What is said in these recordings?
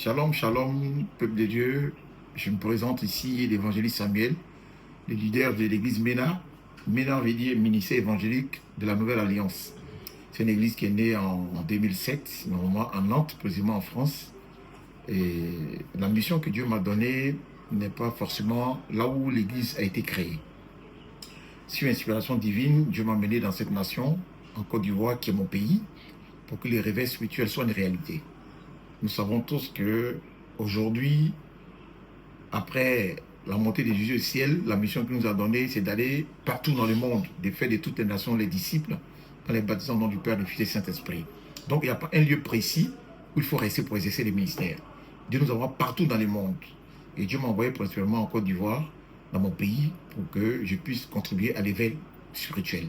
Shalom, shalom, peuple de Dieu. Je me présente ici, l'évangéliste Samuel, le leader de l'église MENA. MENA veut dire ministère évangélique de la Nouvelle Alliance. C'est une église qui est née en 2007, normalement à Nantes, précisément en France. Et la mission que Dieu m'a donnée n'est pas forcément là où l'église a été créée. Sur inspiration divine, Dieu m'a mené dans cette nation, en Côte d'Ivoire, qui est mon pays, pour que les réveils spirituels soient une réalité. Nous savons tous que aujourd'hui, après la montée de Jésus au ciel, la mission qu'il nous a donnée, c'est d'aller partout dans le monde, de faire de toutes les nations les disciples, en les baptisant au nom du Père, du Fils et du Saint-Esprit. Donc il n'y a pas un lieu précis où il faut rester pour exercer les ministères. Dieu nous envoie partout dans le monde. Et Dieu m'a envoyé principalement en Côte d'Ivoire, dans mon pays, pour que je puisse contribuer à l'éveil spirituel.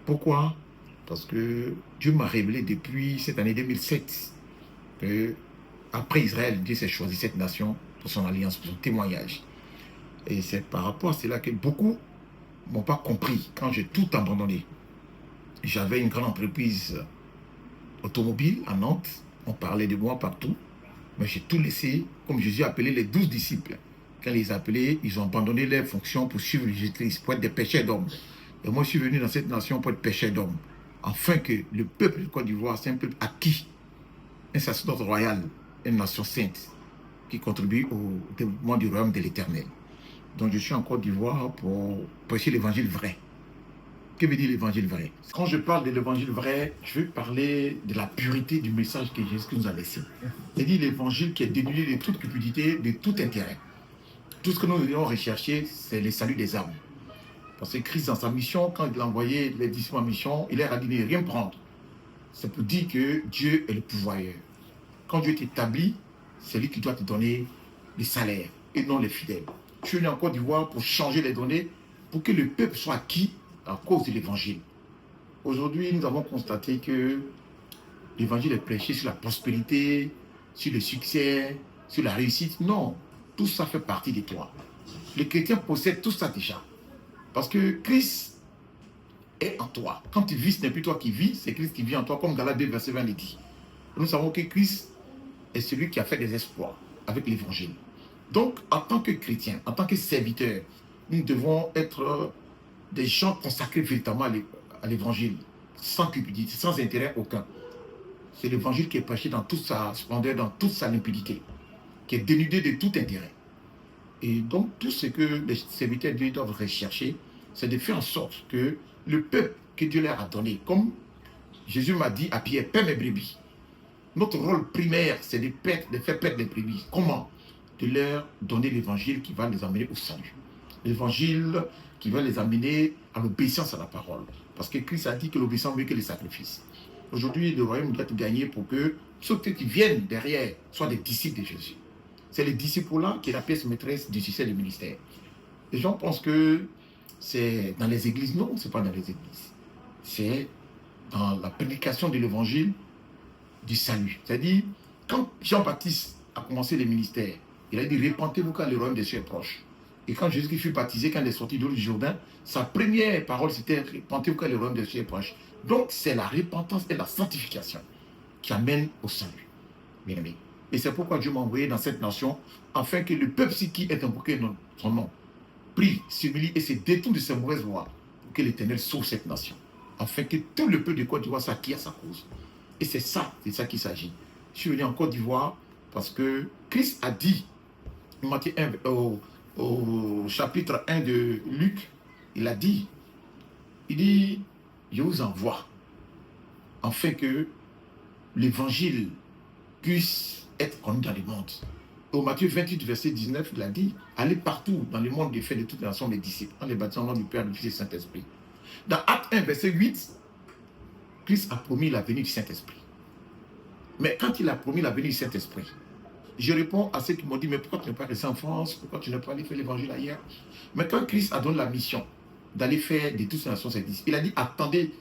Pourquoi? Parce que Dieu m'a révélé depuis cette année 2007 que après Israël, Dieu s'est choisi cette nation pour son alliance, pour son témoignage. Et c'est par rapport à cela que beaucoup n'ont pas compris quand j'ai tout abandonné. J'avais une grande entreprise automobile à Nantes, on parlait de moi partout, mais j'ai tout laissé, comme Jésus a appelé les 12 disciples. Quand il les a appelés, ils ont abandonné leurs fonctions pour suivre Jésus-Christ, pour être des pêcheurs d'hommes. Et moi, je suis venu dans cette nation pour être pêcheur d'hommes, afin que le peuple de Côte d'Ivoire, c'est un peuple acquis, un sacerdoce royal, une nation sainte, qui contribue au développement du royaume de l'Éternel. Donc je suis en Côte d'Ivoire pour prêcher l'évangile vrai. Que veut dire l'évangile vrai? Quand je parle de l'évangile vrai, je veux parler de la pureté du message que Jésus nous a laissé. C'est-à-dire l'évangile qui est dénudé de toute cupidité, de tout intérêt. Tout ce que nous devons rechercher, c'est le salut des âmes. Parce que Christ, dans sa mission, quand il a envoyé les disciples en mission, il leur a dit de ne rien prendre. C'est pour dire que Dieu est le pourvoyeur. Quand Dieu t'établit, c'est lui qui doit te donner les salaires et non les fidèles. Je suis venu en Côte d'Ivoire pour changer les données, pour que le peuple soit acquis à cause de l'évangile. Aujourd'hui, nous avons constaté que l'évangile est prêché sur la prospérité, sur le succès, sur la réussite. Non, tout ça fait partie de toi. Les chrétiens possèdent tout ça déjà. Parce que Christ est en toi. Quand tu vis, ce n'est plus toi qui vis, c'est Christ qui vit en toi, comme Galates 2, verset 20 le dit. Nous savons que Christ est celui qui a fait des exploits avec l'évangile. Donc, en tant que chrétien, en tant que serviteur, nous devons être des gens consacrés véritablement à l'évangile, sans cupidité, sans intérêt aucun. C'est l'évangile qui est prêché dans toute sa splendeur, dans toute sa limpidité, qui est dénudé de tout intérêt. Et donc, tout ce que les serviteurs de Dieu doivent rechercher, c'est de faire en sorte que le peuple que Dieu leur a donné, comme Jésus m'a dit à Pierre, paie mes brebis. Notre rôle primaire, c'est de faire perdre les brebis. Comment? De leur donner l'évangile qui va les amener au salut. L'évangile qui va les amener à l'obéissance à la parole. Parce que Christ a dit que l'obéissance est mieux que les sacrifices. Aujourd'hui, le royaume doit être gagné pour que ceux qui viennent derrière soient des disciples de Jésus. C'est les disciples-là qui est la pièce maîtresse du succès du ministère. Les gens pensent que c'est dans les églises. Non, ce n'est pas dans les églises. C'est dans la prédication de l'évangile du salut. C'est-à-dire, quand Jean-Baptiste a commencé le ministère, il a dit, répentez-vous car le royaume des cieux est proche. Et quand Jésus fut baptisé, quand il est sorti de l'eau du Jourdain, sa première parole, c'était, répentez-vous car le royaume des cieux est proche. Donc, c'est la repentance et la sanctification qui amènent au salut, bien aimé. Et c'est pourquoi Dieu m'a envoyé dans cette nation, afin que le peuple qui est invoqué dans son nom, prie, s'humilie et se détourne de ses mauvaises voies, pour que l'Éternel sauve cette nation, afin que tout le peuple de Côte d'Ivoire s'acquiert à sa cause. Et c'est ça qu'il s'agit. Je suis venu en Côte d'Ivoire parce que Christ a dit, Matthieu 1, au chapitre 1 de Luc, il dit, je vous envoie, afin que l'évangile puisse être connu dans le monde. Au Matthieu 28, verset 19, il a dit, allez partout dans le monde et faites de toutes les nations des disciples, en les baptisant au nom du Père, du Fils et du Saint-Esprit. Dans Acte 1, verset 8, Christ a promis la venue du Saint-Esprit. Mais quand il a promis la venue du Saint-Esprit, je réponds à ceux qui m'ont dit, mais pourquoi tu n'es pas resté en France? Pourquoi tu n'es pas allé faire l'évangile ailleurs? Mais quand Christ a donné la mission d'aller faire de toutes les nations ses disciples, il a dit, attendez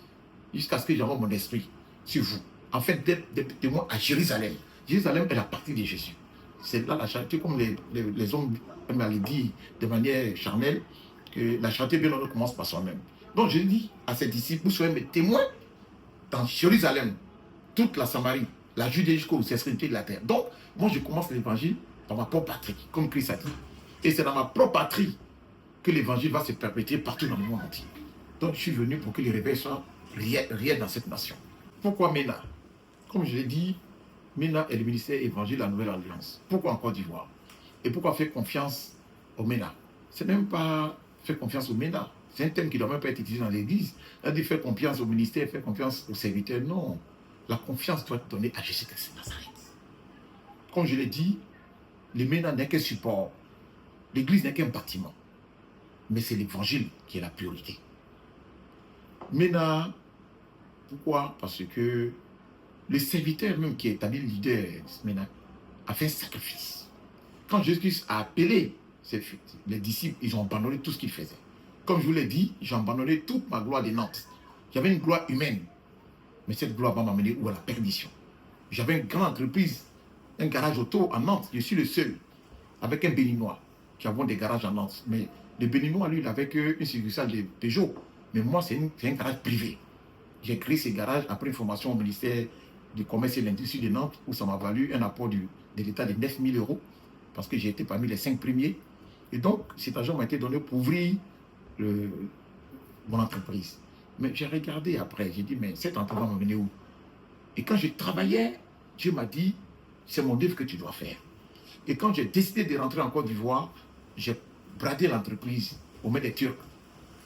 jusqu'à ce que j'envoie mon esprit sur vous. En fait, d'être témoin à Jérusalem. Jérusalem est la partie de Jésus. C'est là la charité, comme les hommes m'avaient dit de manière charnelle, que la charité bien on commence par soi-même. Donc je dis à ses disciples, vous soyez mes témoins dans Jérusalem, toute la Samarie, la Judée jusqu'aux extrémités de la terre. Donc, moi, je commence l'évangile dans ma propre patrie, comme Christ a dit. Et c'est dans ma propre patrie que l'évangile va se perpétrer partout dans le monde entier. Donc, je suis venu pour que le réveil soit réel dans cette nation. Pourquoi MENA? Comme je l'ai dit, MENA est le ministère évangile de la Nouvelle Alliance. Pourquoi en Côte d'Ivoire? Et pourquoi faire confiance au MENA? C'est même pas faire confiance au MENA. C'est un thème qui ne doit même pas être utilisé dans l'Église. On dit faire confiance au ministère, faire confiance aux serviteurs. Non. La confiance doit être donnée à Jésus-Christ de Nazareth. Comme je l'ai dit, le MENA n'est qu'un support. L'Église n'est qu'un bâtiment. Mais c'est l'Évangile qui est la priorité. MENA, pourquoi? Parce que le serviteur même qui est établi leader, MENA, a fait un sacrifice. Quand Jésus a appelé les disciples, ils ont abandonné tout ce qu'ils faisaient. Comme je vous l'ai dit, j'ai abandonné toute ma gloire de Nantes. J'avais une gloire humaine. Mais cette gloire va m'amener où? À la perdition. J'avais une grande entreprise, un garage auto à Nantes. Je suis le seul, avec un Béninois, qui avons des garages à Nantes. Mais le Béninois, lui, il n'avait qu'une succursale de Peugeot. Mais moi, c'est un garage privé. J'ai créé ces garages après une formation au ministère du Commerce et de l'Industrie de Nantes, où ça m'a valu un apport de l'État de 9 000 €, parce que j'ai été parmi les 5 premiers. Et donc, cet argent m'a été donné pour ouvrir mon entreprise. Mais j'ai regardé après, j'ai dit, mais cette entreprise va m'amener où? Et quand je travaillais, Dieu m'a dit, c'est mon œuvre que tu dois faire. Et quand j'ai décidé de rentrer en Côte d'Ivoire, j'ai bradé l'entreprise aux mains des Turcs.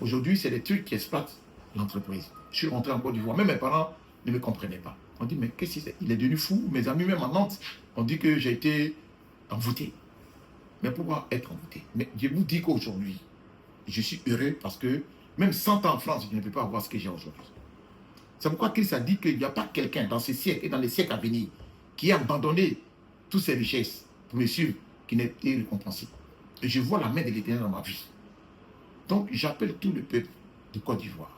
Aujourd'hui, c'est les Turcs qui exploitent l'entreprise. Je suis rentré en Côte d'Ivoire. Même mes parents ne me comprenaient pas. On dit, mais qu'est-ce que c'est? Il est devenu fou. Mes amis, même à Nantes, on dit que j'ai été envoûté. Mais pourquoi être envoûté? Mais je vous dis qu'aujourd'hui, je suis heureux parce que même 100 ans en France, je ne peux pas avoir ce que j'ai aujourd'hui. C'est pourquoi Christ a dit qu'il n'y a pas quelqu'un dans ces siècles et dans les siècles à venir qui a abandonné toutes ses richesses pour me suivre, qui n'a été récompensé. Et je vois la main de l'Éternel dans ma vie. Donc, j'appelle tout le peuple de Côte d'Ivoire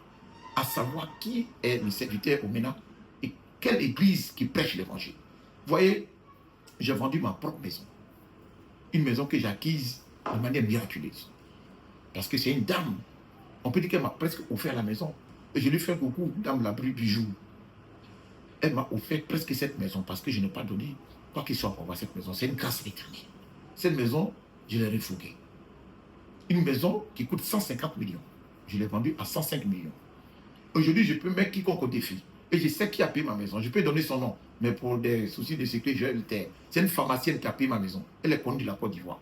à savoir qui est le serviteur au MENA et quelle église qui prêche l'évangile. Vous voyez, j'ai vendu ma propre maison. Une maison que j'ai acquise de manière miraculeuse. Parce que c'est une dame. On peut dire qu'elle m'a presque offert la maison. Et je lui fais beaucoup, dame l'abri du jour. Elle m'a offert presque cette maison parce que je n'ai pas donné quoi qu'il soit pour avoir cette maison. C'est une grâce éternelle. Cette maison, je l'ai refourguée. Une maison qui coûte 150 millions. Je l'ai vendue à 105 millions. Aujourd'hui, je peux mettre quiconque au défi. Et je sais qui a payé ma maison. Je peux donner son nom. Mais pour des soucis de sécurité, je vais le taire. C'est une pharmacienne qui a payé ma maison. Elle est connue de la Côte d'Ivoire.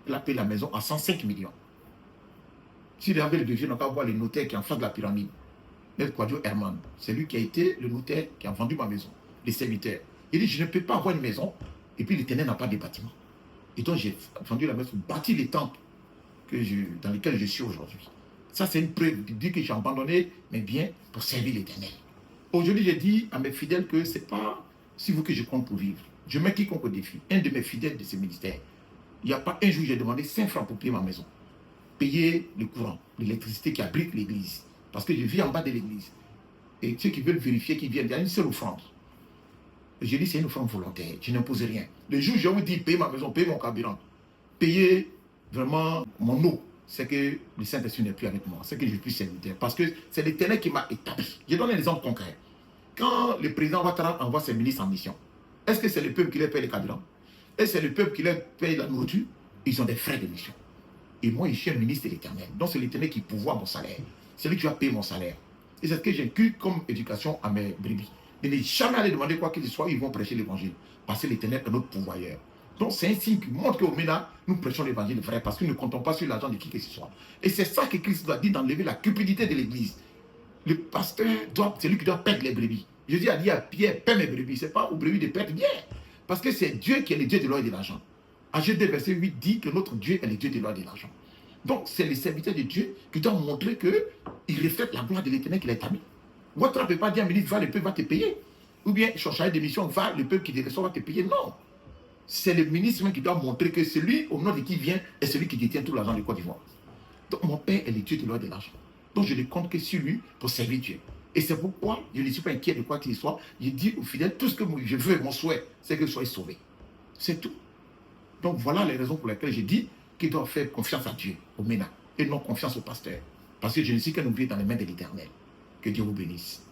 Elle a payé la maison à 105 millions. S'il avait le devis, on va voir le notaire qui est en face de la pyramide. El Quadio Herman. C'est lui qui a été le notaire qui a vendu ma maison. Les serviteurs. Il dit, je ne peux pas avoir une maison. Et puis l'Éternel n'a pas de bâtiment. Et donc j'ai vendu la maison, bâti les temples dans lesquels je suis aujourd'hui. Ça, c'est une preuve de dire que j'ai abandonné mes biens pour servir l'Éternel. Aujourd'hui, j'ai dit à mes fidèles que ce n'est pas si vous que je compte pour vivre. Je mets quiconque au défi. Un de mes fidèles de ce ministère. Il n'y a pas un jour, j'ai demandé 5 francs pour payer ma maison. Payer le courant, l'électricité qui abrite l'église. Parce que je vis en bas de l'église. Et ceux qui veulent vérifier, qui viennent, il y a une seule offrande. Et je dis, c'est une offrande volontaire. Je n'impose rien. Le jour où je vous dis, payer ma maison, payer mon carburant, payer vraiment mon eau, c'est que le Saint-Esprit n'est plus avec moi. C'est que je suis plus serviteur. Parce que c'est l'Éternel qui m'a établi. Je donne un exemple concret. Quand le président Ouattara envoie ses ministres en mission, est-ce que c'est le peuple qui leur paye le carburant? Est-ce que c'est le peuple qui leur paye la nourriture? Ils ont des frais de mission. Et moi, je suis un ministre de l'Éternel. Donc, c'est l'Éternel qui pourvoit mon salaire. C'est lui qui va payer mon salaire. Et c'est ce que j'inclus comme éducation à mes brebis. De ne jamais aller demander quoi qu'il soit, ils vont prêcher l'évangile. Parce que l'Éternel est notre pourvoyeur. Donc, c'est un signe qui montre qu'au MENA, nous prêchons l'évangile vrai parce que nous ne comptons pas sur l'argent de qui que ce soit. Et c'est ça que Christ doit dire d'enlever la cupidité de l'Église. Le pasteur, c'est lui qui doit perdre les brebis. Jésus a dit à Pierre, paie mes brebis. Ce n'est pas aux brebis de perdre bien. Parce que c'est Dieu qui est le Dieu de l'or et de l'argent. Agé 2, verset 8 dit que notre Dieu est le Dieu de l'or et de l'argent. Donc, c'est les serviteurs de Dieu qui doivent montrer qu'ils reflètent la gloire de l'Éternel qu'il a établi. Votre ne peut pas dire, ministre, va, le peuple va te payer. Ou bien, chargé de mission, va, le peuple qui te reçoit va te payer. Non. C'est le ministre qui doit montrer que celui au nom de qui vient est celui qui détient tout l'argent de Côte d'Ivoire. Donc, mon Père est le Dieu de l'or et de l'argent. Donc, je ne compte que sur lui pour servir Dieu. Et c'est pourquoi je ne suis pas inquiet de quoi qu'il soit. Je dis aux fidèles, tout ce que je veux, mon souhait, c'est que vous soyez sauvés. C'est tout. Donc, voilà les raisons pour lesquelles j'ai dit qu'ils doivent faire confiance à Dieu, au MENA, et non confiance au pasteur. Parce que je ne suis qu'un oublié dans les mains de l'Éternel. Que Dieu vous bénisse.